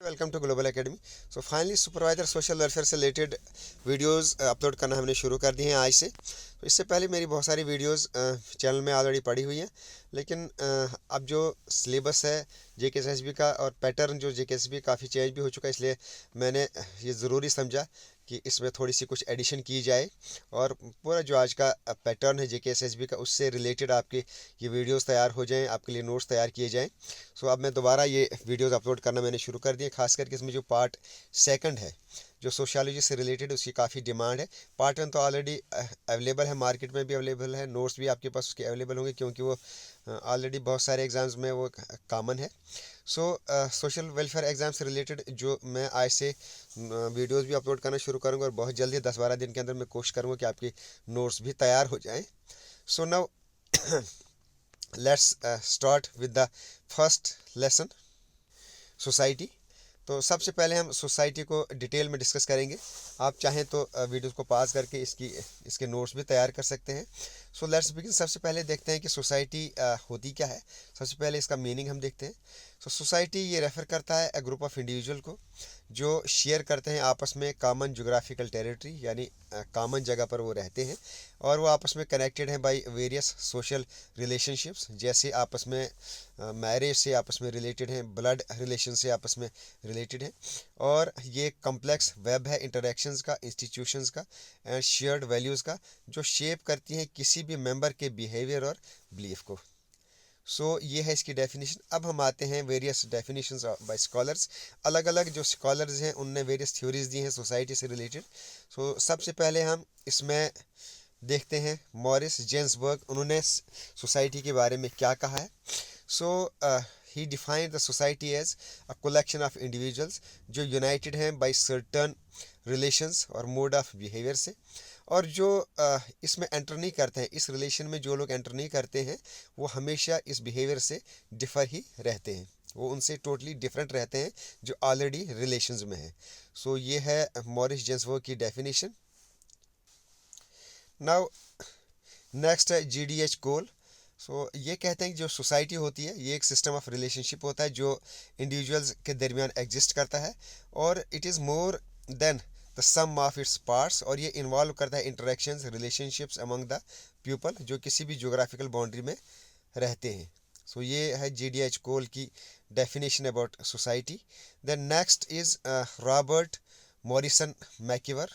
Welcome to Global Academy. So finally supervisor social welfare से related videos upload करना हमने शुरू कर दिए हैं आज से। तो इससे पहले मेरी बहुत सारी वीडियोस चैनल में ऑलरेडी पड़ी हुई हैं, लेकिन अब जो सिलेबस है जेकेएसएसबी का और पैटर्न जो जेकेएसएसबी काफ़ी चेंज भी हो चुका है, इसलिए मैंने ये ज़रूरी समझा कि इसमें थोड़ी सी कुछ एडिशन की जाए और पूरा जो आज का पैटर्न है जेकेएसएसबी का उससे रिलेटेड आपके ये वीडियोस तैयार हो जाएं, आपके लिए नोट्स तैयार किए जाएं। सो अब मैं दोबारा ये वीडियोस अपलोड करना मैंने शुरू कर दिया। खास करके इसमें जो पार्ट सेकंड है जो सोशियोलॉजी से रिलेटेड, उसकी काफ़ी डिमांड है। पार्ट वन तो ऑलरेडी अवेलेबल है, मार्केट में भी अवेलेबल है, नोट्स भी आपके पास उसके अवेलेबल होंगे क्योंकि वो ऑलरेडी बहुत सारे एग्ज़ाम्स में वो कॉमन है। सो सोशल वेलफेयर एग्ज़ाम से रिलेटेड जो मैं आज से वीडियोस भी अपलोड करना शुरू करूँगा और बहुत जल्दी 10-12 दिन के अंदर मैं कोशिश करूँगा कि आपकी नोट्स भी तैयार हो जाएँ। So now let's start with the first lesson, society. तो सबसे पहले हम सोसाइटी को डिटेल में डिस्कस करेंगे। आप चाहें तो वीडियो को पॉज करके इसके नोट्स भी तैयार कर सकते हैं। So let's begin. सबसे पहले देखते हैं कि सोसाइटी होती क्या है। सबसे पहले इसका मीनिंग हम देखते हैं। सो सोसाइटी ये रेफ़र करता है अ ग्रुप ऑफ इंडिविजुअल को जो शेयर करते हैं आपस में कॉमन जोग्राफिकल टेरिटरी, यानी कॉमन जगह पर वो रहते हैं और वो आपस में कनेक्टेड हैं बाय वेरियस सोशल रिलेशनशिप्स, जैसे आपस में मैरिज से आपस में रिलेटेड हैं, ब्लड रिलेशन से आपस में रिलेटेड हैं, और ये कम्प्लेक्स वेब है इंटरेक्शंस का, इंस्टीट्यूशंस का एंड शेयर्ड वैल्यूज़ का, जो शेप करती हैं किसी भी मेंबर के बिहेवियर और बिलीफ को। सो ये है इसकी डेफिनेशन। अब हम आते हैं वेरियस डेफिनेशंस बाय स्कॉलर्स। अलग अलग जो स्कॉलर्स हैं उनने वेरियस थ्योरीज दी हैं सोसाइटी से रिलेटेड। सो सबसे पहले हम इसमें देखते हैं मॉरिस जेन्सबर्ग, उन्होंने सोसाइटी के बारे में क्या कहा है। So he defined the society as a collection of individuals जो यूनाइटेड हैं बाय सर्टन रिलेशंस और मोड ऑफ बिहेवियर से, और जो इसमें एंटर नहीं करते हैं, इस रिलेशन में जो लोग एंटर नहीं करते हैं वो हमेशा इस बिहेवियर से डिफर ही रहते हैं, वो उनसे टोटली डिफरेंट रहते हैं जो ऑलरेडी रिलेशंस में है। सो ये है मॉरिस जेन्सबर्ग की डेफिनेशन। नाउ नेक्स्ट है GDH कोल। सो ये कहते हैं कि जो सोसाइटी होती है ये एक सिस्टम ऑफ रिलेशनशिप होता है जो इंडिविजुअल्स के दरमियान एग्जिस्ट करता है, और it is more than the sum of its parts, और ये इन्वॉल्व करता है interactions relationships among the people जो किसी भी जोग्राफिकल बाउंड्री में रहते हैं। सो ये है GDH कोल की definition about society. Then next is Robert Morrison MacIver.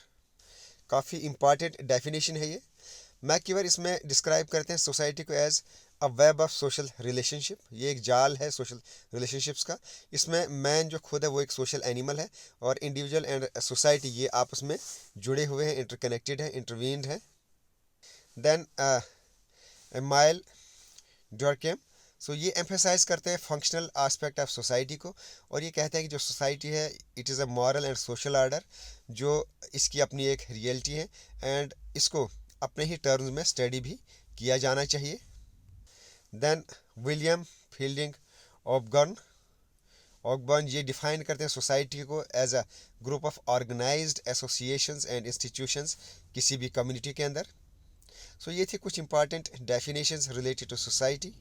काफ़ी इंपॉर्टेंट डेफिनेशन है ये। मैकीवर इसमें डिस्क्राइब करते हैं सोसाइटी को as a web of social relationship, ये एक जाल है सोशल रिलेशनशिप्स का। इसमें मैन जो खुद है वो एक सोशल एनिमल है और इंडिविजुअल एंड सोसाइटी ये आपस में जुड़े हुए हैं, इंटरकनेक्टेड हैं, इंटरवीन्ड हैं। देन एमाइल डॉर्केम, सो ये एम्फेसाइज करते हैं फंक्शनल आस्पेक्ट ऑफ सोसाइटी को, और ये कहते हैं कि जो सोसाइटी है it is a moral and social order, जो इसकी अपनी एक रियलिटी है एंड इसको अपने ही टर्म्स में स्टडी भी किया जाना चाहिए। देन विलियम फील्डिंग ऑकबर्न ये डिफाइन करते हैं सोसाइटी को as a group of organised associations and institutions किसी भी कम्युनिटी के अंदर। सो ये थी कुछ important definitions related to society.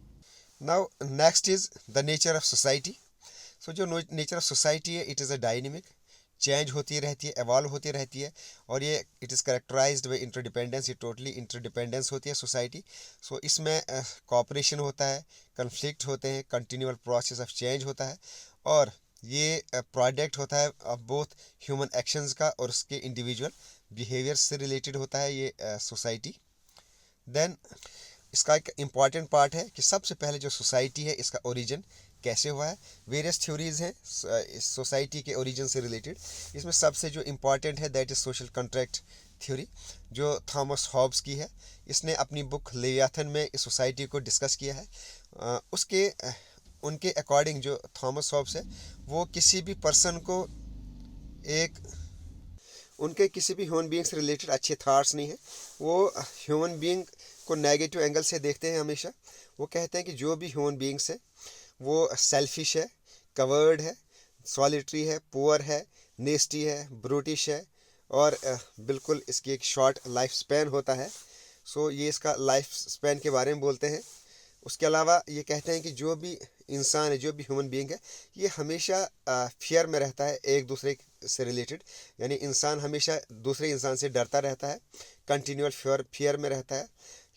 Now next is the nature of society. So जो नेचर ऑफ सोसाइटी है it is a dynamic, change होती रहती है, एवॉल्व होती रहती है, और ये it is characterised by interdependence, ये टोटली इंटरडिपेंडेंस होती है सोसाइटी। सो इसमें कोऑपरेशन होता है, कन्फ्लिक्ट होते हैं, कंटिन्यूअल प्रोसेस ऑफ चेंज होता है, और ये प्रोडक्ट होता है ऑफ बोथ ह्यूमन एक्शंस का और उसके इंडिविजुअल बिहेवियर से रिलेटेड होता है ये सोसाइटी। देन इसका एक इम्पॉर्टेंट पार्ट है कि सबसे पहले जो सोसाइटी है इसका ओरिजिन कैसे हुआ है। वेरियस थ्योरीज हैं इस सोसाइटी के ओरिजिन से रिलेटेड। इसमें सबसे जो इम्पॉर्टेंट है that is social contract theory जो थॉमस हॉब्स की है। इसने अपनी बुक लेवियाथन में इस सोसाइटी को डिस्कस किया है। उनके अकॉर्डिंग जो थॉमस हॉब्स है वो किसी भी पर्सन को उनके किसी भी ह्यूमन बीइंग से रिलेटेड अच्छे थाट्स नहीं है, वो ह्यूमन बीइंग को नेगेटिव एंगल से देखते हैं हमेशा। वो कहते हैं कि जो भी ह्यूमन बीइंग्स है वो सेल्फिश है, कवर्ड है, सॉलिटरी है, पुअर है, नेस्टी है, ब्रूटिश है, और बिल्कुल इसकी एक शॉर्ट लाइफ स्पैन होता है। सो ये इसका लाइफ स्पैन के बारे में बोलते हैं। उसके अलावा ये कहते हैं कि जो भी इंसान है, जो भी ह्यूमन बीइंग है, ये हमेशा फियर में रहता है एक दूसरे से रिलेटेड। यानी इंसान हमेशा दूसरे इंसान से डरता रहता है, कंटिन्यूअल फियर में रहता है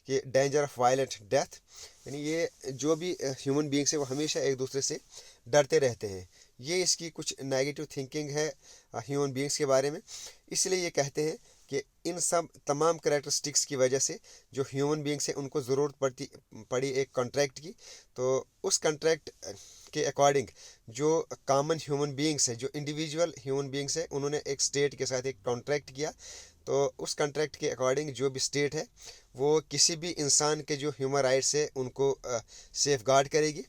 कि डेंजर ऑफ वायलेंट डेथ। यानी ये जो भी ह्यूमन बीइंग्स है वो हमेशा एक दूसरे से डरते रहते हैं। ये इसकी कुछ नेगेटिव थिंकिंग है ह्यूमन बीइंग्स के बारे में। इसलिए ये कहते हैं कि इन सब तमाम करैक्टरिस्टिक्स की वजह से जो ह्यूमन बीइंग्स है उनको ज़रूरत पड़ी एक कॉन्ट्रैक्ट की। तो उस कॉन्ट्रैक्ट के अकॉर्डिंग जो कॉमन ह्यूमन बीइंग्स है, जो इंडिविजुअल ह्यूमन बीइंग्स है, उन्होंने एक स्टेट के साथ एक कॉन्ट्रैक्ट किया। तो उस कॉन्ट्रैक्ट के अकॉर्डिंग जो भी स्टेट है वो किसी भी इंसान के जो ह्यूमन राइट्स है उनको सेफ गार्ड करेगी।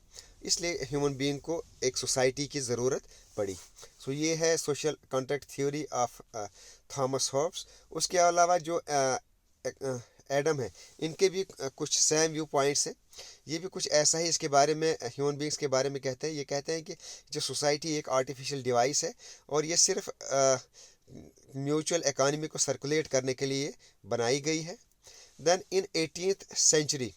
इसलिए ह्यूमन बीइंग को एक सोसाइटी की ज़रूरत पड़ी। सो ये है social contract theory of Thomas Hobbes. उसके अलावा जो एडम है, इनके भी कुछ सेम व्यू पॉइंट्स हैं। ये भी कुछ ऐसा ही इसके बारे में ह्यूमन बीइंग्स के बारे में कहते हैं। ये कहते हैं कि जो सोसाइटी एक आर्टिफिशियल डिवाइस है और ये सिर्फ म्यूचुअल इकॉनमी को सर्कुलेट करने के लिए बनाई गई है। Then in 18th century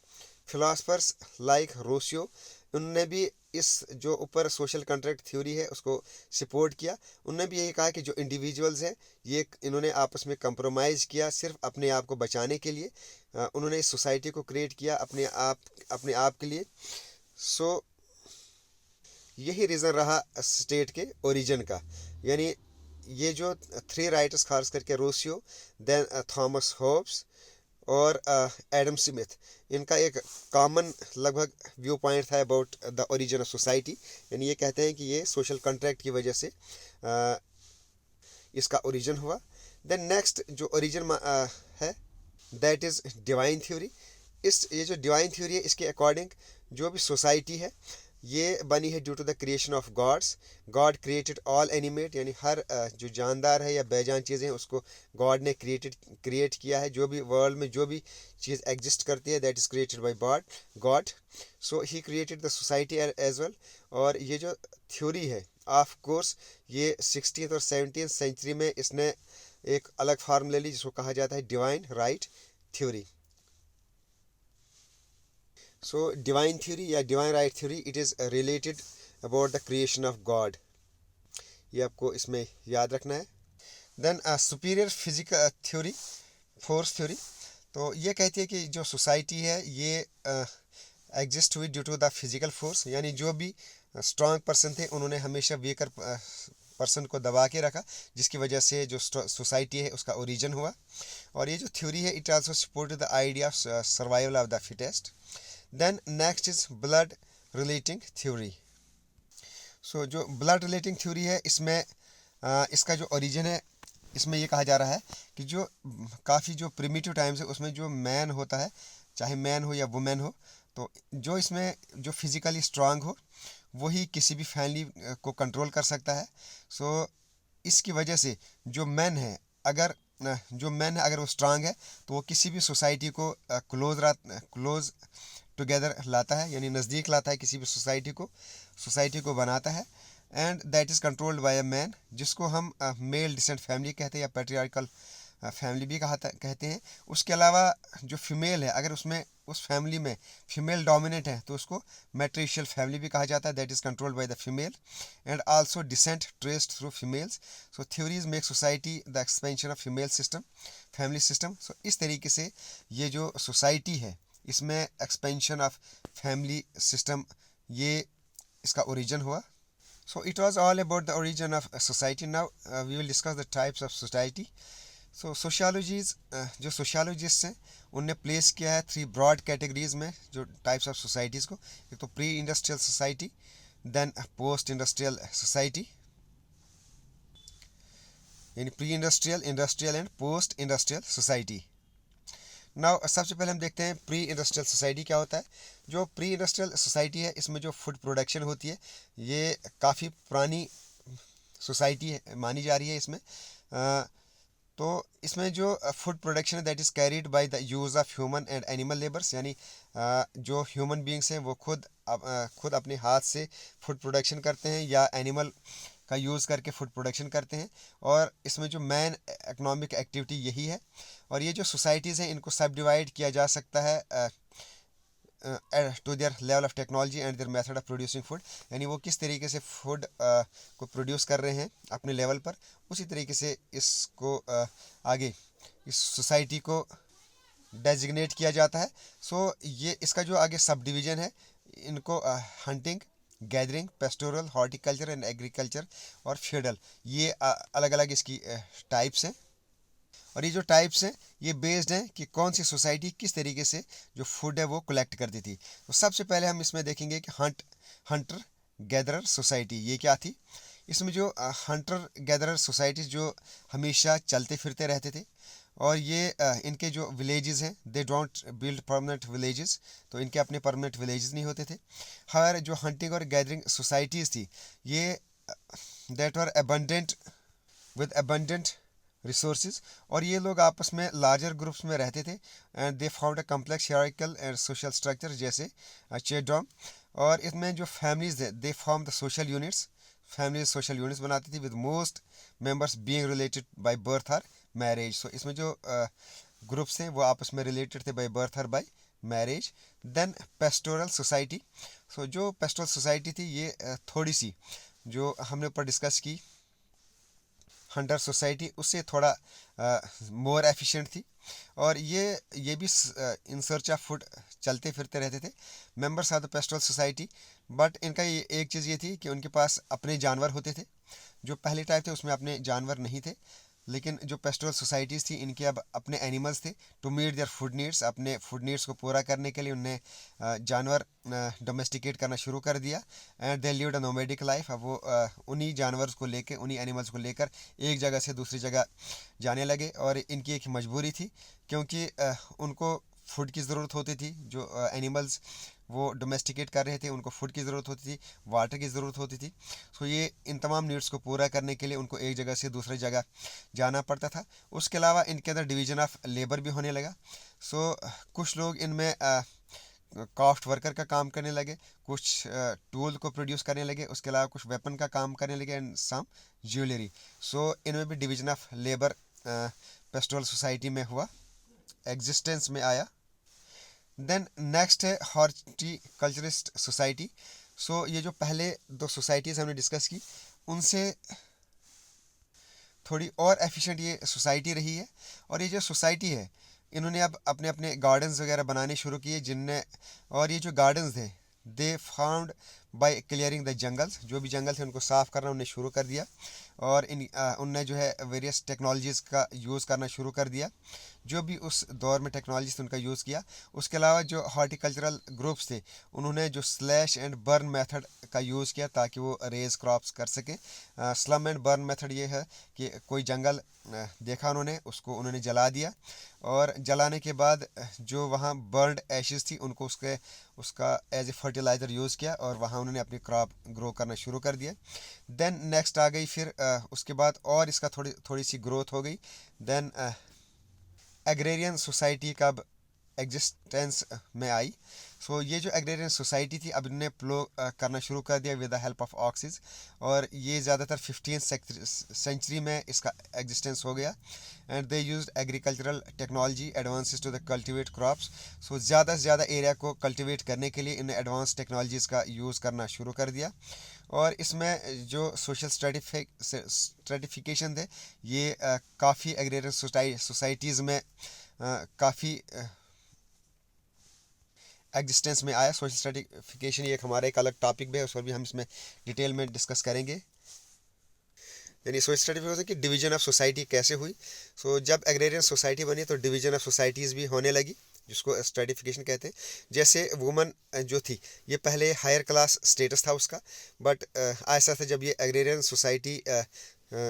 philosophers like Rousseau, उन्होंने भी इस जो ऊपर सोशल कॉन्ट्रैक्ट थ्योरी है उसको सपोर्ट किया। उन्होंने भी यही कहा कि जो इंडिविजुअल्स हैं ये इन्होंने आपस में कंप्रोमाइज़ किया सिर्फ अपने आप को बचाने के लिए। उन्होंने इस सोसाइटी को क्रिएट किया अपने आप के लिए। सो यही रीज़न रहा स्टेट के ओरिजिन का। यानी ये जो 3 राइटर्स खास करके रोसियो, देन थॉमस हॉब्स और एडम स्मिथ, इनका एक कॉमन लगभग व्यू पॉइंट था about the origin of society. यानी ये कहते हैं कि ये सोशल कॉन्ट्रैक्ट की वजह से इसका ओरिजिन हुआ। देन नेक्स्ट जो ओरिजिन है दैट इज़ डिवाइन थ्योरी। ये जो डिवाइन थ्योरी है इसके अकॉर्डिंग जो भी सोसाइटी है ये बनी है due to the creation of gods. God created all animate, यानी हर जो जानदार है या बेजान चीज़ें हैं उसको गॉड ने क्रिएट किया है। जो भी वर्ल्ड में जो भी चीज़ एग्जिस्ट करती है that is created by God. So he created the society as well. और ये जो थ्योरी है ऑफ कोर्स ये 16th और 17th सेंचुरी में इसने एक अलग फार्म ले ली जिसको कहा जाता है divine right theory. So divine theory या divine right theory it is related about the creation of God. ये आपको इसमें याद रखना है। Then superior physical theory, force theory, तो ये कहती है कि जो सोसाइटी है ये एग्जिस्ट हुई due to the physical force. यानी जो भी स्ट्रॉन्ग पर्सन थे उन्होंने हमेशा वीकर पर्सन को दबा के रखा, जिसकी वजह से जो सोसाइटी है उसका ओरिजिन हुआ। और ये जो थ्योरी है it also support the idea of survival of the fittest. Then next is blood relating theory. So जो ब्लड रिलेटिंग थ्योरी है इसमें इसका जो ओरिजिन है इसमें ये कहा जा रहा है कि जो काफ़ी जो प्रिमिटिव टाइम्स है उसमें जो मैन होता है, चाहे मैन हो या वुमेन हो, तो जो इसमें जो फिज़िकली स्ट्रांग हो वही किसी भी फैमिली को कंट्रोल कर सकता है। सो इसकी वजह से जो मैन है अगर वो स्ट्रांग है तो वो किसी भी सोसाइटी को क्लोज टुगेदर लाता है, यानी नज़दीक लाता है किसी भी सोसाइटी को बनाता है। And that is controlled bye a man, जिसको हम मेल डिसेंट फैमिली कहते हैं या पैट्रियार्कल फैमिली भी कहते हैं। उसके अलावा जो फीमेल है अगर उसमें उस फैमिली में फीमेल डोमिनेट है तो उसको मैट्रिशियल फैमिली भी कहा जाता है, that is controlled by the female and also descent traced through females. So theories make society the expansion of female system, family system. So इस तरीके से ये जो सोसाइटी है इसमें एक्सपेंशन ऑफ फैमिली सिस्टम ये इसका ओरिजिन हुआ। So it was all about the origin of a society. Now we will discuss the types of society. So जो सोशियोलॉजिस्ट हैं उनने प्लेस किया है 3 ब्रॉड कैटेगरीज में जो टाइप्स ऑफ सोसाइटीज़ को। एक तो pre industrial society, then post industrial society, यानी pre industrial and post industrial society. Now सबसे पहले हम देखते हैं प्री इंडस्ट्रियल सोसाइटी क्या होता है। जो प्री इंडस्ट्रियल सोसाइटी है इसमें जो फूड प्रोडक्शन होती है ये काफ़ी पुरानी सोसाइटी है मानी जा रही है इसमें। तो इसमें जो फूड प्रोडक्शन है that is carried by the use of human and animal labours, यानी जो ह्यूमन बींग्स हैं वो खुद अपने हाथ से फूड प्रोडक्शन करते हैं या एनिमल का यूज़ करके फूड प्रोडक्शन करते हैं। और इसमें जो मेन इकोनॉमिक एक्टिविटी यही है। और ये जो सोसाइटीज़ हैं इनको सब डिवाइड किया जा सकता है to their level of technology and their method of producing food, यानी वो किस तरीके से फूड को प्रोड्यूस कर रहे हैं अपने लेवल पर, उसी तरीके से इसको आगे इस सोसाइटी को डेजिग्नेट किया जाता है। सो ये इसका जो आगे सब डिवीज़न है, इनको hunting, gathering, pastoral, horticulture and agriculture और फ्यूडल, ये अलग अलग इसकी टाइप्स हैं। और ये जो टाइप्स हैं ये बेस्ड हैं कि कौन सी सोसाइटी किस तरीके से जो फूड है वो कलेक्ट करती थी। तो सबसे पहले हम इसमें देखेंगे कि हंटर गैदरर सोसाइटी ये क्या थी। इसमें जो हंटर गैदरर सोसाइटीज़ जो हमेशा चलते फिरते रहते थे, और ये इनके जो विलेजेस हैं, they don't build permanent villages, तो इनके अपने परमानेंट विलेजेस नहीं होते थे। हर जो हंटिंग और गैदरिंग सोसाइटीज़ थी ये that were abundant with abundant resources, और ये लोग आपस में लार्जर ग्रुप्स में रहते थे and they found a complex hierarchical and social structure जैसे चेडॉम। और इसमें जो फैमिलीज है they form the social units, family social units बनाती थी with most members being related by birth और मैरिज। सो इसमें जो ग्रुप्स हैं वो आपस में रिलेटेड थे बाय बर्थ और by marriage. Then pastoral society, so जो पेस्टोरल सोसाइटी थी ये थोड़ी सी जो हमने ऊपर डिस्कस की हंटर सोसाइटी उससे थोड़ा मोर एफिशिएंट थी, और ये भी इन सर्च ऑफ फूड चलते फिरते रहते थे members of the pastoral society. But इनका ये एक चीज़ ये थी कि उनके पास अपने जानवर होते थे। जो पहले टाइप थे उसमें अपने जानवर नहीं थे, लेकिन जो पेस्टोरल सोसाइटीज़ थी इनके अब अपने एनिमल्स थे to meet their food needs. अपने फूड नीड्स को पूरा करने के लिए उनने जानवर डोमेस्टिकेट करना शुरू कर दिया and they lived a nomadic life. अब वो उन्हीं जानवर को लेकर, उन्हीं एनिमल्स को लेकर एक जगह से दूसरी जगह जाने लगे, और इनकी एक मजबूरी थी क्योंकि उनको फूड की ज़रूरत होती थी। जो एनिमल्स वो डोमेस्टिकेट कर रहे थे उनको फूड की ज़रूरत होती थी, वाटर की ज़रूरत होती थी। सो ये इन तमाम नीड्स को पूरा करने के लिए उनको एक जगह से दूसरी जगह जाना पड़ता था। उसके अलावा इनके अंदर डिवीज़न ऑफ लेबर भी होने लगा। सो कुछ लोग इनमें क्राफ्ट वर्कर का काम करने लगे, कुछ टूल को प्रोड्यूस करने लगे, उसके अलावा कुछ वेपन का काम करने लगे एंड सम ज्वेलरी। सो इनमें भी division of labour pastoral society में हुआ, एग्जिस्टेंस में आया। देन नेक्स्ट है हॉर्टिकल्चरिस्ट सोसाइटी। सो ये जो पहले दो सोसाइटीज़ हमने डिस्कस की उनसे थोड़ी और एफिशिएंट ये सोसाइटी रही है। और ये जो सोसाइटी है इन्होंने अब अपने अपने गार्डन्स वगैरह बनाने शुरू किए जिनने, और ये जो गार्डन्स हैं they found by clearing the jungles, जो भी जंगल थे उनको साफ़ करना उन्हें शुरू कर दिया, और उनने जो है वेरियस टेक्नोलॉजीज़ का यूज़ करना शुरू कर दिया, जो भी उस दौर में टेक्नोलॉजी थी उनका यूज़ किया। उसके अलावा जो हॉर्टिकल्चरल ग्रुप्स थे उन्होंने जो स्लैश एंड बर्न मेथड का यूज़ किया ताकि वो रेज क्रॉप्स कर सकें। स्लम एंड बर्न मेथड ये है कि कोई जंगल देखा उन्होंने, उसको उन्होंने जला दिया, और जलाने के बाद जो वहाँ बर्नड एशेज़ थी उनको उसका एज ए फर्टिलाइज़र यूज़ किया, और वहाँ उन्होंने अपनी क्रॉप ग्रो करना शुरू कर दिया। देन नेक्स्ट आ गई फिर उसके बाद और इसका थोड़ी सी ग्रोथ हो गई। देन एग्रेरियन सोसाइटी का एग्जिस्टेंस में आई। सो ये जो एग्रेरियन सोसाइटी थी अब इन्होंने प्लो करना शुरू कर दिया विद द हेल्प ऑफ ऑक्सीज, और ये ज़्यादातर 15th सेंचुरी में इसका एग्जिस्टेंस हो गया। And they used agricultural technology advances to the cultivate crops. So ज़्यादा से ज़्यादा एरिया को कल्टिवेट करने के लिए इन्हें एडवांस टेक्नोलॉजीज़ का यूज़ करना शुरू कर दिया। और इसमें जो सोशल स्ट्रेटिफिकेशन थे ये काफ़ी एग्रेरियन सोसाइटीज़ में काफ़ी एग्जिस्टेंस में आया। सोशल स्ट्रेटिफिकेशन ये हमारा एक अलग टॉपिक भी है, उस पर भी हम इसमें डिटेल में डिस्कस करेंगे। यानी सोशल स्ट्रेटिफिकेशन की डिवीजन ऑफ सोसाइटी कैसे हुई। सो जब एग्रेरियन सोसाइटी बनी तो डिवीजन ऑफ सोसाइटीज़ भी होने लगी जिसको स्ट्रेटिफिकेशन कहते हैं। जैसे वुमन जो थी ये पहले हायर क्लास स्टेटस था उसका, बट आहिस्ता आहिस्ता जब ये एग्रेरियन सोसाइटी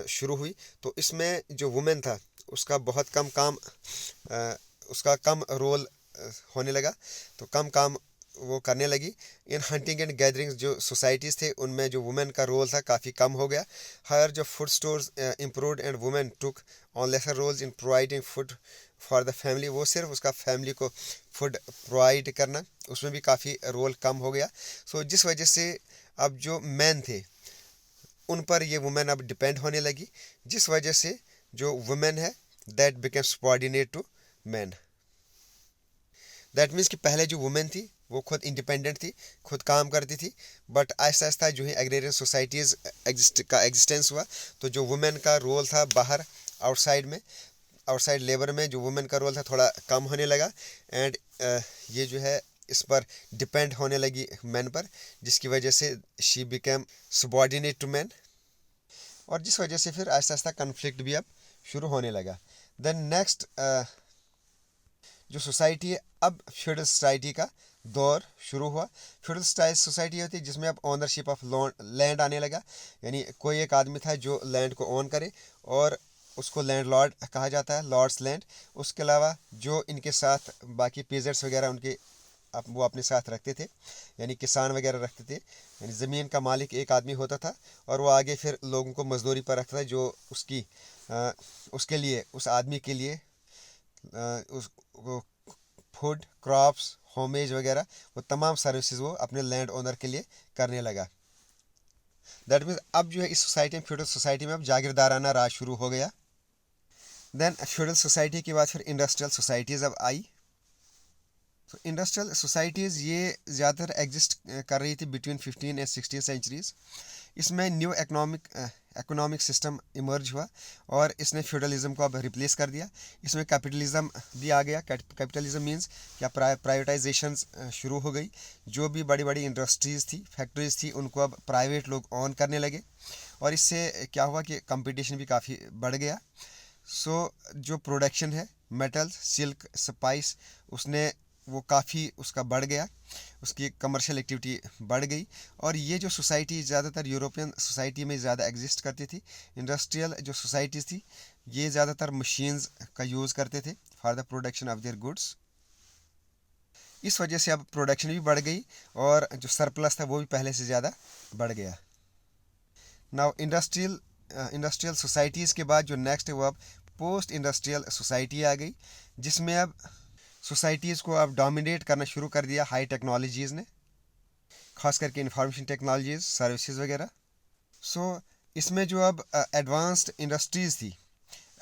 शुरू हुई तो इसमें जो वुमेन था उसका बहुत कम काम, उसका कम रोल होने लगा, तो कम काम वो करने लगी। इन हंटिंग एंड गैदरिंग जो सोसाइटीज़ थे उनमें जो वुमेन का रोल था काफ़ी कम हो गया। हायर जो food stores improved and women took on lesser roles in providing food for the family. वो सिर्फ उसका फैमिली को फूड प्रोवाइड करना, उसमें भी काफ़ी रोल कम हो गया। सो जिस वजह से अब जो मैन थे उन पर ये वुमेन अब डिपेंड होने लगी, जिस वजह से जो वुमेन है that became subordinate to man. That means कि पहले जो वुमेन थी वो खुद इंडिपेंडेंट थी, खुद काम करती थी। बट आहिस्ता आहिस्ता जो है एग्रेरियन सोसाइटीज़ का एग्जिस्टेंस हुआ, तो जो वुमेन का रोल था बाहर आउटसाइड लेबर में, जो वुमेन का रोल था थोड़ा कम होने लगा। एंड ये जो है इस पर डिपेंड होने लगी मैन पर, जिसकी वजह से she became subordinate to man, और जिस वजह से फिर आहिस्ता आहिस्ता कन्फ्लिक्ट भी अब शुरू होने लगा। देन नेक्स्ट जो सोसाइटी है, अब फ्यूडल सोसाइटी का दौर शुरू हुआ। फ्यूडल सोसाइटी होती है जिसमें अब ओनरशिप ऑफ लैंड आने लगा, यानी कोई एक आदमी था जो लैंड को ओन करे और उसको लैंड लॉर्ड कहा जाता है, लॉर्ड्स लैंड। उसके अलावा जो इनके साथ बाकी पेजर्स वगैरह उनके वो अपने साथ रखते थे, यानी किसान वगैरह रखते थे, यानी ज़मीन का मालिक एक आदमी होता था और वो आगे फिर लोगों को मजदूरी पर रखता था, जो उसके लिए, उस आदमी के लिए उस फूड, क्रॉप्स, होमेज वगैरह वो तमाम सर्विसेज वो अपने लैंड ओनर के लिए करने लगा। दैट मीन्स अब जो है इस सोसाइटी में, फ्यूडल सोसाइटी में अब जागीरदाराना राज शुरू हो गया। देन फ्यूडल सोसाइटी के बाद फिर इंडस्ट्रियल सोसाइटीज़ अब आई। तो इंडस्ट्रियल सोसाइटीज़ ये ज़्यादातर एग्जिस्ट कर रही थी बिटवीन 15 एंड 16 सेंचुरीज़। इसमें न्यू इकोनॉमिक सिस्टम इमर्ज हुआ और इसने फ्यूडलिज्म को अब रिप्लेस कर दिया। इसमें कैपिटलिज्म भी आ गया। कैपिटलिज्म मींस क्या, प्राइवेटाइजेशन शुरू हो गई। जो भी बड़ी बड़ी इंडस्ट्रीज़ थी, फैक्ट्रीज थी, उनको अब प्राइवेट लोग ऑन करने लगे और इससे क्या हुआ कि कंपटीशन भी काफ़ी बढ़ गया। सो जो प्रोडक्शन है, मेटल्स, सिल्क, स्पाइस, उसने वो काफ़ी उसका बढ़ गया, उसकी कमर्शियल एक्टिविटी बढ़ गई। और ये जो सोसाइटी ज़्यादातर यूरोपियन सोसाइटी में ज़्यादा एग्जिस्ट करती थी। इंडस्ट्रियल जो सोसाइटीज़ थी ये ज़्यादातर मशीन्स का यूज़ करते थे for the production of their goods. इस वजह से अब प्रोडक्शन भी बढ़ गई और जो सरप्लस था वो भी पहले से ज़्यादा बढ़ गया। नाउ इंडस्ट्रियल सोसाइटीज़ के बाद जो नेक्स्ट है वो अब पोस्ट इंडस्ट्रियल सोसाइटी आ गई, जिसमें अब सोसाइटीज़ को अब डोमिनेट करना शुरू कर दिया हाई टेक्नोलॉजीज़ ने, खास करके इंफॉर्मेशन टेक्नोलॉजीज़, सर्विसेज वगैरह। सो इसमें जो अब एडवांस्ड इंडस्ट्रीज़ थी,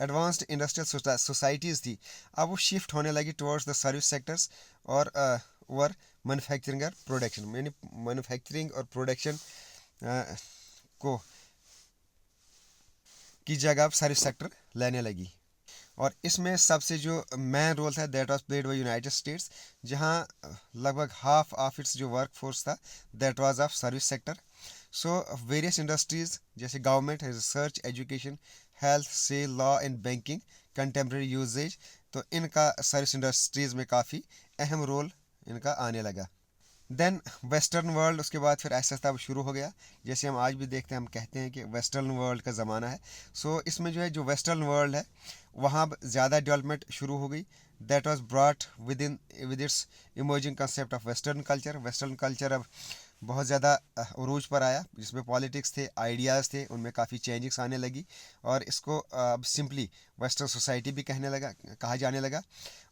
एडवांस्ड इंडस्ट्रियल सोसाइटीज़ थी, अब वो शिफ्ट होने लगी टुवर्ड्स द सर्विस सेक्टर्स और ओवर मैन्युफैक्चरिंग और प्रोडक्शन, यानी मैन्युफैक्चरिंग और प्रोडक्शन को की जगह अब सर्विस सेक्टर लेने लगी। और इसमें सबसे जो मेन रोल था that was played by United States, जहां लगभग हाफ ऑफ इट्स जो वर्क फोर्स था that was of service sector. So various industries जैसे government, research, education, health, sale, law and banking, contemporary usages, तो इनका service industries में काफ़ी अहम रोल इनका आने लगा। देन वेस्टर्न वर्ल्ड उसके बाद फिर ऐसा तब शुरू हो गया, जैसे हम आज भी देखते हैं, हम कहते हैं कि वेस्टर्न वर्ल्ड का ज़माना है। सो इसमें जो है जो वेस्टर्न वर्ल्ड है वहाँ ज़्यादा डेवलपमेंट शुरू हो गई। That was brought with its emerging concept of western culture. Western culture अब बहुत ज़्यादा उरूज पर आया, जिसमें पॉलिटिक्स थे, आइडियाज़ थे, उनमें काफ़ी चेंजेस आने लगी और इसको अब सिंपली वेस्टर्न सोसाइटी भी कहा जाने लगा।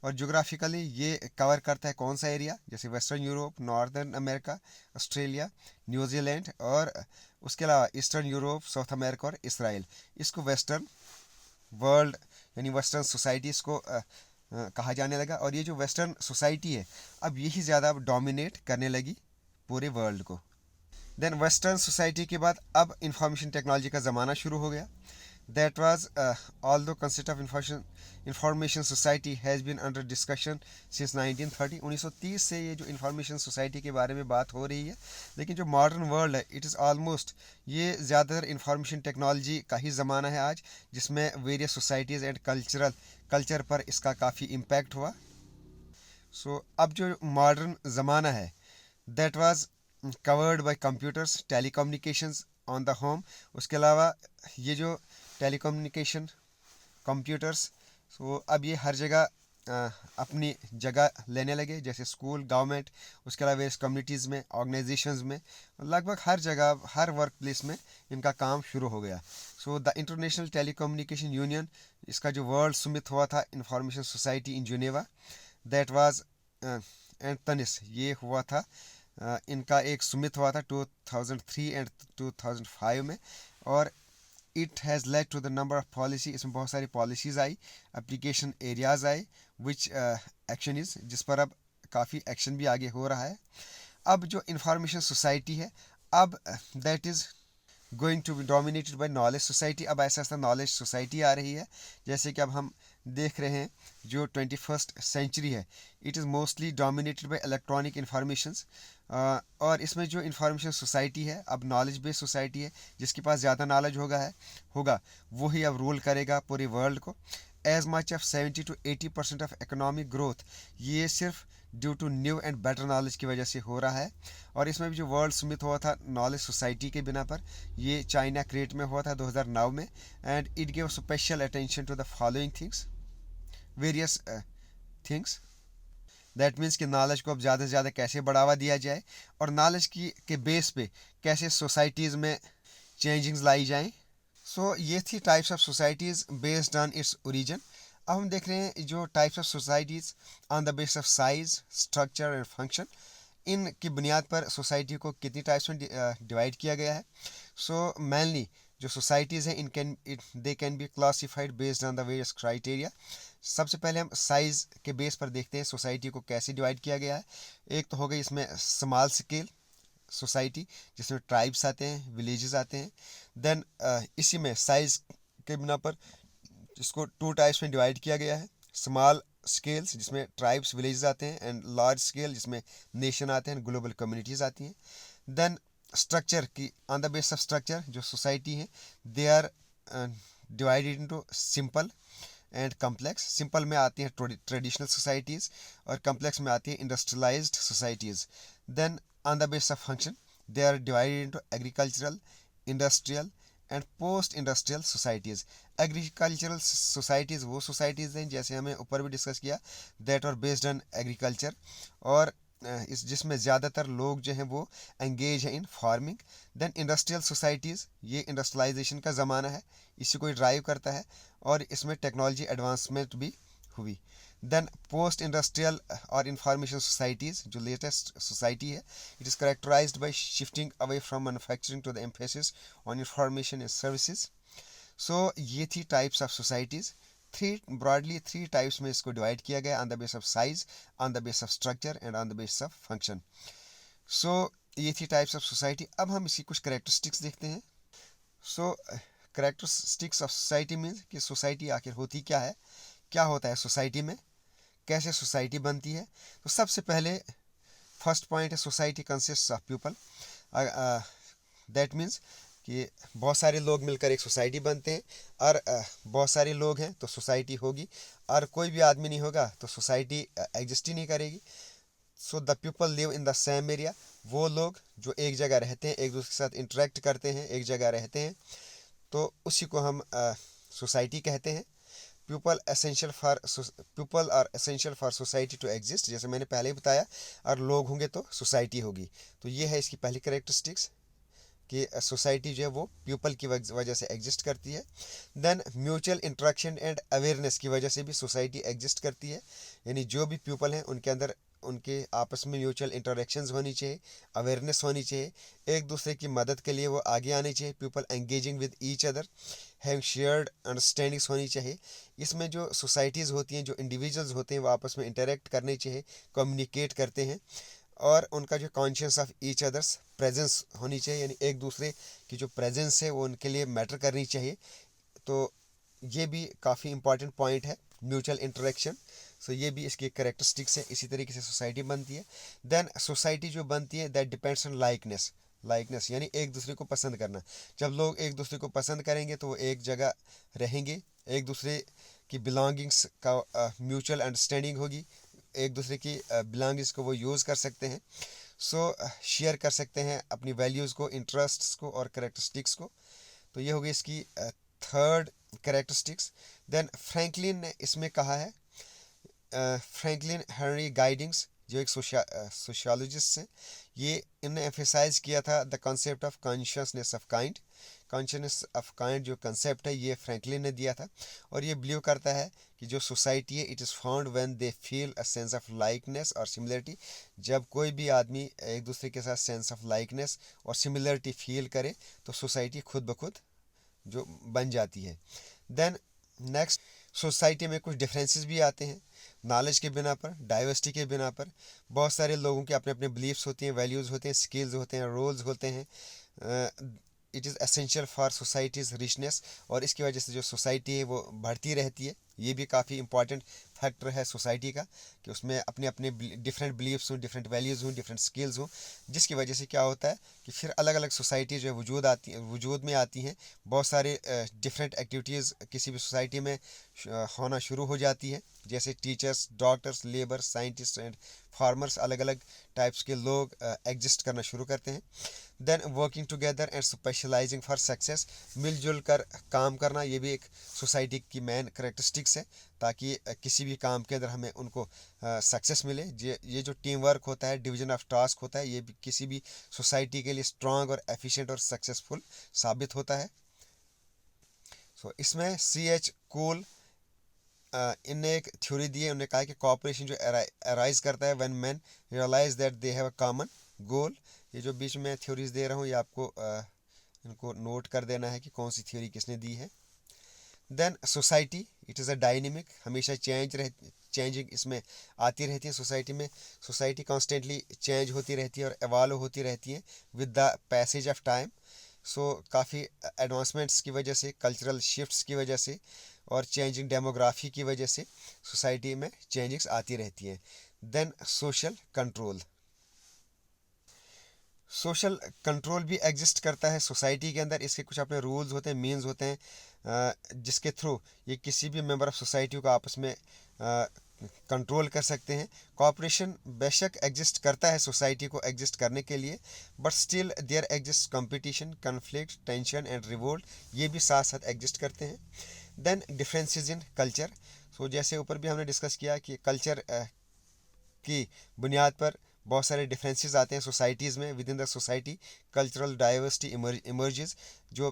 और जोग्राफिकली ये कवर करता है कौन सा एरिया, जैसे western Europe, northern America, Australia, New Zealand, और उसके अलावा ईस्टर्न यूरोप, साउथ अमेरिका और इसराइल। इसको वेस्टर्न वर्ल्ड यानी वेस्टर्न सोसाइटीज़ को कहा जाने लगा। और ये जो वेस्टर्न सोसाइटी है अब यही ज़्यादा अब डोमिनेट करने लगी पूरे वर्ल्ड को। देन वेस्टर्न सोसाइटी के बाद अब इंफॉर्मेशन टेक्नोलॉजी का ज़माना शुरू हो गया। That was although concept of information society has been under discussion since 1930। 1930 से ये जो इंफॉर्मेशन सोसाइटी के बारे में बात हो रही है, लेकिन जो मॉडर्न वर्ल्ड है इट इज़ ऑलमोस्ट ये ज़्यादातर इंफॉर्मेशन टेक्नोलॉजी का ही ज़माना है आज, जिसमें वेरियस सोसाइटीज़ एंड कल्चर पर इसका काफ़ी इम्पैक्ट हुआ। सो अब जो मॉडर्न ज़माना है that was covered by computers, telecommunications on the home. उसके अलावा ये जो टेलीकम्युनिकेशन, कंप्यूटर्स, सो अब ये हर जगह अपनी जगह लेने लगे, जैसे स्कूल, गवर्नमेंट, उसके अलावा इस कम्युनिटीज़ में, ऑर्गेनाइजेशंस में, लगभग हर जगह, हर वर्क प्लेस में इनका काम शुरू हो गया। So the International Telecommunication Union, इसका जो वर्ल्ड समिट हुआ था information society in Geneva, that was and Tunis, ये हुआ था इनका एक सुमित हुआ था 2003 एंड 2005 में। और it has led to the number of policy, इसमें बहुत सारी पॉलिसीज़ आई, एप्लीकेशन एरियाज़ आए, विच एक्शन इज़, जिस पर अब काफ़ी एक्शन भी आगे हो रहा है। अब जो इंफॉर्मेशन सोसाइटी है, अब that is going to be dominated by knowledge society. अब ऐसा ऐसा नॉलेज सोसाइटी आ रही है, जैसे कि अब हम देख रहे हैं जो 21st सेंचुरी है, it is mostly dominated by electronic informations. और इसमें जो इंफॉर्मेशन सोसाइटी है, अब नॉलेज बेस्ड सोसाइटी है, जिसके पास ज़्यादा नॉलेज होगा वही अब रूल करेगा पूरे वर्ल्ड को। As much of 70 to 80% of economic growth ये सिर्फ due to new and better knowledge की वजह से हो रहा है। और इसमें भी जो वर्ल्ड समिट हुआ था नॉलेज सोसाइटी के बिना पर, ये चाइना क्रेट में हुआ था 2009 में। And it give special attention to the following things, various things. That means कि नॉलेज को अब ज़्यादा से ज़्यादा कैसे बढ़ावा दिया जाए और नॉलेज की के बेस पे कैसे सोसाइटीज़ में चेंजिंग्स लाई जाएँ। सो ये थी types of societies based on its origin. अब हम देख रहे हैं जो types of societies on the base of size, structure and function, इन की बुनियाद पर सोसाइटी को कितनी टाइप्स में डिवाइड किया गया है। सो मेनली जो सोसाइटीज़ हैं they can be classified based on the various criteria. सबसे पहले हम साइज़ के बेस पर देखते हैं सोसाइटी को कैसे डिवाइड किया गया है। एक तो हो गई इसमें स्मॉल स्केल सोसाइटी, जिसमें ट्राइब्स आते हैं, विलेजेस आते हैं। देन इसी में साइज़ के बिना पर इसको 2 टाइप्स में डिवाइड किया गया है। स्मॉल स्केल्स जिसमें ट्राइब्स विलेजेस आते हैं, एंड लार्ज स्केल जिसमें नेशन आते हैं, ग्लोबल कम्युनिटीज़ आती हैं। देन स्ट्रक्चर की on the base of structure जो सोसाइटी है they are divided into simple and complex. Simple में आती हैं ट्रेडिशनल सोसाइटीज़ और कम्प्लेक्स में आती है industrialized societies. Then on the base of function they are divided into agricultural, industrial and post industrial societies. Agricultural societies वो societies हैं, जैसे हमें ऊपर भी डिस्कस किया, that are based on agriculture, और इस जिसमें ज़्यादातर लोग जो हैं वो एंगेज हैं in farming. Then industrial societies, ये इंडस्ट्रियलाइजेशन का ज़माना है, इसी को ड्राइव करता है और इसमें टेक्नोलॉजी एडवांसमेंट भी हुई। देन पोस्ट इंडस्ट्रियल और इंफॉर्मेशन सोसाइटीज़ जो लेटेस्ट सोसाइटी है, it is characterised by shifting away from manufacturing to the emphasis on information and services. So ये थी types of societies. Broadly three types में इसको divide किया गया, on the base of size, on the base of structure and on the base of function. So ये थी types of society. अब हम इसकी कुछ कैरेक्टरिस्टिक्स देखते हैं। सो कैरेक्टरिस्टिक्स ऑफ सोसाइटी मीन्स कि सोसाइटी आखिर होती क्या है, क्या होता है सोसाइटी में, कैसे सोसाइटी बनती है। तो सबसे पहले फर्स्ट पॉइंट है society consist of people. That means कि बहुत सारे लोग मिलकर एक सोसाइटी बनते हैं, और बहुत सारे लोग हैं तो सोसाइटी होगी, और कोई भी आदमी नहीं होगा तो सोसाइटी एग्जिस्ट ही नहीं करेगी। So the people live in the same area, वो लोग जो एक जगह रहते हैं, एक दूसरे के साथ इंटरेक्ट करते हैं, एक जगह रहते हैं, तो उसी को हम सोसाइटी कहते हैं। People are essential for society to exist, जैसे मैंने पहले ही बताया, और लोग होंगे तो सोसाइटी होगी। तो ये है इसकी पहली कैरेक्टरिस्टिक्स कि सोसाइटी जो है वो पीपल की वजह से एग्जिस्ट करती है। Then mutual interaction and awareness की वजह से भी सोसाइटी एग्जिस्ट करती है, यानी जो भी पीपल हैं उनके अंदर उनके आपस में म्यूचुअल इंटरेक्शंस होनी चाहिए, अवेयरनेस होनी चाहिए, एक दूसरे की मदद के लिए वो आगे आने चाहिए। People engaging with each other, have shared understandings होनी चाहिए। इसमें जो सोसाइटीज़ होती हैं, जो इंडिविजुअल्स होते हैं, वो आपस में इंटरेक्ट करने चाहिए, कम्युनिकेट करते हैं, और उनका जो conscious of each others presence होनी चाहिए, यानी एक दूसरे की जो प्रेजेंस है वो उनके लिए मैटर करनी चाहिए। तो ये भी काफ़ी इंपॉर्टेंट पॉइंट है, म्यूचुअल इंटरेक्शन। सो ये भी इसकी कैरेक्टरिस्टिक्स है। इसी तरीके से सोसाइटी बनती है। देन सोसाइटी जो बनती है दैट डिपेंड्स ऑन लाइकनेस यानी एक दूसरे को पसंद करना। जब लोग एक दूसरे को पसंद करेंगे तो वो एक जगह रहेंगे, एक दूसरे की बिलोंगिंग्स का म्यूचुअल अंडरस्टैंडिंग होगी, एक दूसरे की बिलोंगिंग्स को वो यूज़ कर सकते हैं। सो शेयर कर सकते हैं अपनी वैल्यूज़ को, इंटरेस्ट्स को और कैरेक्टरिस्टिक्स को। तो ये हो गई इसकी थर्ड कैरेक्टरिस्टिक्स। देन फ्रैंकलिन ने इसमें कहा है, फ्रैंकलिन हेनरी गाइडिंग्स जो एक सोशियोलॉजिस्ट हैं, ये इन्होंने एम्फेसाइज किया था the concept of consciousness of kind जो कंसेप्ट है ये फ्रैंकलिन ने दिया था। और ये बिलीव करता है कि जो सोसाइटी है it is found when they feel a sense of likeness और सिमिलरिटी। जब कोई भी आदमी एक दूसरे के साथ सेंस ऑफ लाइकनेस और सिमिलरिटी फील करे तो सोसाइटी खुद ब खुद जो बन जाती है। देन नेक्स्ट, सोसाइटी में कुछ डिफरेंसेस भी आते हैं। नॉलेज के बिना पर, डाइवर्सिटी के बिना पर। बहुत सारे लोगों के अपने अपने बिलीफ्स होती हैं, वैल्यूज़ होते हैं, स्किल्स होते हैं, रोल्स होते हैं। It is essential for societies richness, और इसकी वजह से जो सोसाइटी है वो बढ़ती रहती है। ये भी काफ़ी इंपॉर्टेंट फैक्टर है सोसाइटी का, कि उसमें अपने अपने डिफरेंट बिलीफ्स हों, डिफरेंट वैल्यूज़ हों, डिफरेंट स्किल्स हों, जिसकी वजह से क्या होता है कि फिर अलग अलग सोसाइटी जो है वजूद में आती हैं। बहुत सारे डिफरेंट एक्टिविटीज़ किसी भी सोसाइटी में होना शुरू हो जाती है, जैसे teachers, doctors, labour, scientist and farmers, अलग अलग टाइप्स के लोग एग्जिस्ट करना शुरू करते हैं। Then working together and specializing for success, मिलजुल कर काम करना, ये भी एक सोसाइटी की मेन करेक्टरिस्टिक्स है, ताकि किसी भी काम के अंदर हमें उनको सक्सेस मिले। ये जो टीम वर्क होता है, डिवीजन ऑफ टास्क होता है, ये भी किसी भी सोसाइटी के लिए स्ट्रॉन्ग और एफिशिएंट और सक्सेसफुल साबित होता है। सो इसमें CH कूल इनने एक थ्योरी दी है। उन्होंने कहा कि कॉपरेशन जो अराइज करता है when man realize that they have a common goal. ये जो बीच में थ्योरीज दे रहा हूँ, ये आपको इनको नोट कर देना है कि कौन सी थ्योरी किसने दी है। Then society, it is a dynamic, हमेशा चेंजिंग इसमें आती रहती है सोसाइटी में। सोसाइटी कॉन्स्टेंटली चेंज होती रहती है और एवॉल्व होती रहती है with the passage of time. So काफ़ी एडवांसमेंट्स की वजह से, कल्चरल शिफ्ट्स की वजह से और चेंजिंग डेमोग्राफी की वजह से सोसाइटी में चेंजिंग्स आती रहती हैं। Then social control, social control भी एग्जिस्ट करता है सोसाइटी के अंदर। इसके कुछ अपने रूल्स होते हैं, मीन्स होते हैं, जिसके थ्रू ये किसी भी मेंबर ऑफ सोसाइटी को आपस में कंट्रोल कर सकते हैं। कॉपरेशन बेशक एग्जिस्ट करता है सोसाइटी को एग्जिस्ट करने के लिए, but still there exist competition, conflict, tension and revolt, ये भी साथ साथ एग्जिस्ट करते हैं। Then differences in culture, so जैसे ऊपर भी हमने डिस्कस किया कि कल्चर की बुनियाद पर बहुत सारे डिफरेंसेस आते हैं सोसाइटीज़ में। With in the society cultural diversity emerges. जो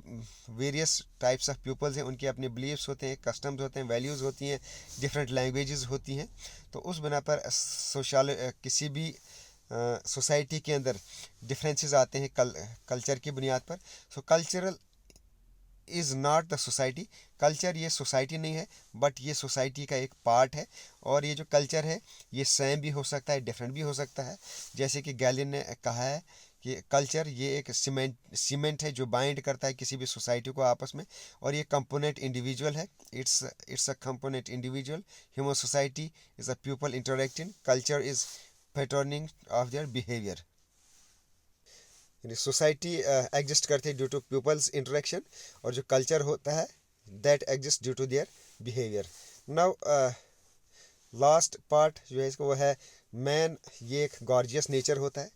वेरियस टाइप्स ऑफ पीपल्स हैं, उनके अपने बिलीव्स होते हैं, कस्टम्स होते हैं, वैल्यूज़ होती हैं, डिफरेंट लैंग्वेजेस होती हैं। तो उस बिना पर किसी भी सोसाइटी के अंदर डिफरेंसेस आते हैं कल्चर की बुनियाद पर। सो cultural is not the society, culture ये सोसाइटी नहीं है, बट ये सोसाइटी का एक पार्ट है। और ये जो कल्चर है ये सेम भी हो सकता है, डिफरेंट भी हो सकता है। जैसे कि गैलिन ने कहा है कि कल्चर ये एक सीमेंट है जो बाइंड करता है किसी भी सोसाइटी को आपस में, और ये कंपोनेंट इंडिविजुअल है। It's a component individual. Human society is a people interacting, culture is patterning of their behaviour. Society exist करती है ड्यू टू पीपल्स इंटरेक्शन, और जो कल्चर होता है that exist due to their behaviour. Now last part जो है इसका वो है मैन, ये एक गॉर्जियस नेचर होता है,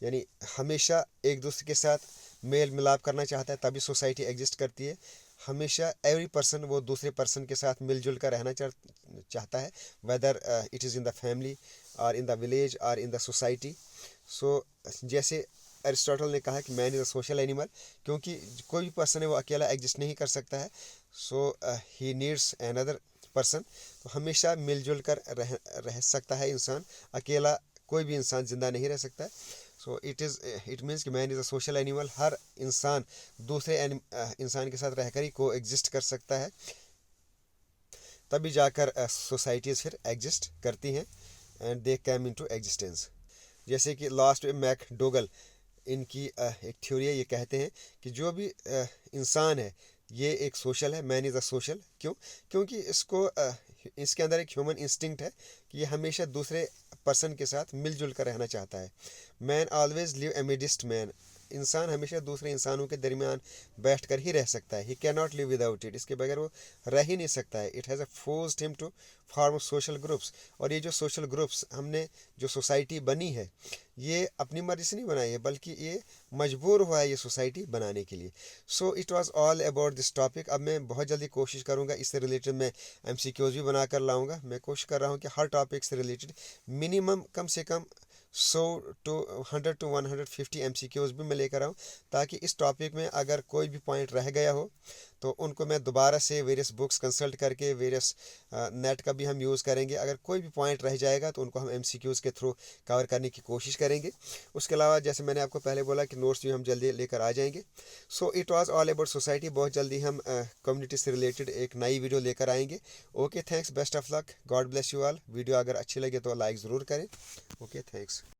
यानी हमेशा एक दूसरे के साथ मेल मिलाप करना चाहता है, तभी सोसाइटी एग्जिस्ट करती है। हमेशा एवरी पर्सन वो दूसरे पर्सन के साथ मिलजुल कर रहना चाहता है, whether it is in the family और इन द विलेज और इन द सोसाइटी। सो जैसे एरिस्टोटल ने कहा कि man is a social animal, क्योंकि कोई भी पर्सन है वो अकेला एग्जिस्ट नहीं कर सकता है। So he needs another person. तो हमेशा मिलजुल कर रह सकता है इंसान, अकेला कोई भी इंसान ज़िंदा नहीं रह सकता है। सो इट मीन्स कि man is a social animal. हर इंसान दूसरे इंसान के साथ रहकर ही को एग्जिस्ट कर सकता है, तभी जाकर सोसाइटीज़ फिर एग्जिस्ट करती हैं and they came into existence. जैसे कि लास्ट में मैकडोगल, इनकी एक थ्योरी है, ये कहते हैं कि जो भी इंसान है ये एक सोशल है, मैन इज़ अ सोशल। क्योंकि इसके अंदर एक ह्यूमन इंस्टिंक्ट है कि ये हमेशा दूसरे पर्सन के साथ मिलजुल कर रहना चाहता है। मैन ऑलवेज लिव एमिडिस्ट मैन, इंसान हमेशा दूसरे इंसानों के दरमियान बैठ कर ही रह सकता है। He can not live without it, इसके बगैर वो रह ही नहीं सकता है। It has forced him to form social groups, और ये जो सोशल ग्रुप्स हमने जो सोसाइटी बनी है ये अपनी मर्जी से नहीं बनाई है, बल्कि ये मजबूर हुआ है ये सोसाइटी बनाने के लिए। So it was all about this topic. अब मैं बहुत जल्दी कोशिश करूँगा इससे रिलेटेड मैं MCQs भी बना कर लाऊँगा। मैं कोशिश कर रहा हूँ कि हर टॉपिक से रिलेटेड मिनिमम कम से कम 100 to 150 MCQs भी मैं लेकर आऊँ, ताकि इस टॉपिक में अगर कोई भी पॉइंट रह गया हो तो उनको मैं दोबारा से वेरियस बुक्स कंसल्ट करके वेरियस नेट का भी हम यूज़ करेंगे। अगर कोई भी पॉइंट रह जाएगा तो उनको हम MCQs के थ्रू कवर करने की कोशिश करेंगे। उसके अलावा जैसे मैंने आपको पहले बोला कि नोट्स भी हम जल्दी लेकर आ जाएंगे। So it was all about society. बहुत जल्दी हम कम्युनिटी से रिलेटेड एक नई वीडियो लेकर आएंगे। Okay thanks, best of luck, God bless you all. Video अगर अच्छी लगे तो लाइक ज़रूर करें। Okay thanks.